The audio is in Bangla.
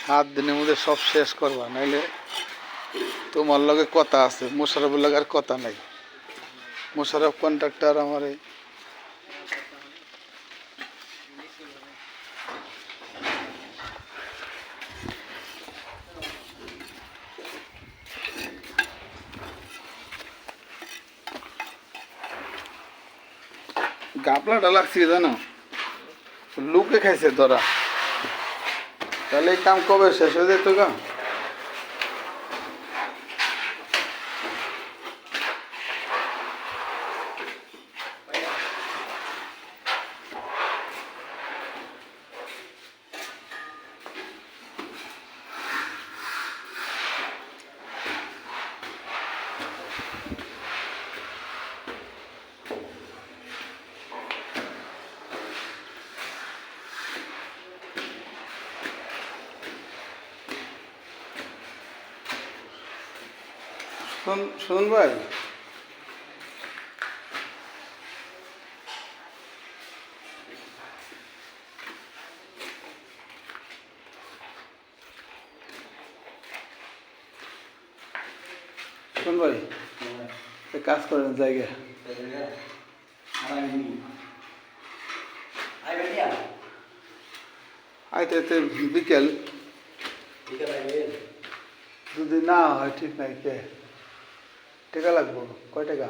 7 দিনের মধ্যে সব শেষ করবা, নাইলে তোমার লগে কথা আছে, মোশারফের লগে আর কথা নাই। মোশারফ কন্ট্রাক্টর আমার গাপলাটা লাগছে জানো, লুকে খাইছে তোরা। তাহলে এই কাম কবে শেষ হয়ে যেত গা? শুনুন ভাই, শুনুন ভাই, কাজ করেন জায়গা আইতে আইতে বিকেল যদি না হয় ঠিক নাই। কে টাকা লাগবো? কয় টাকা?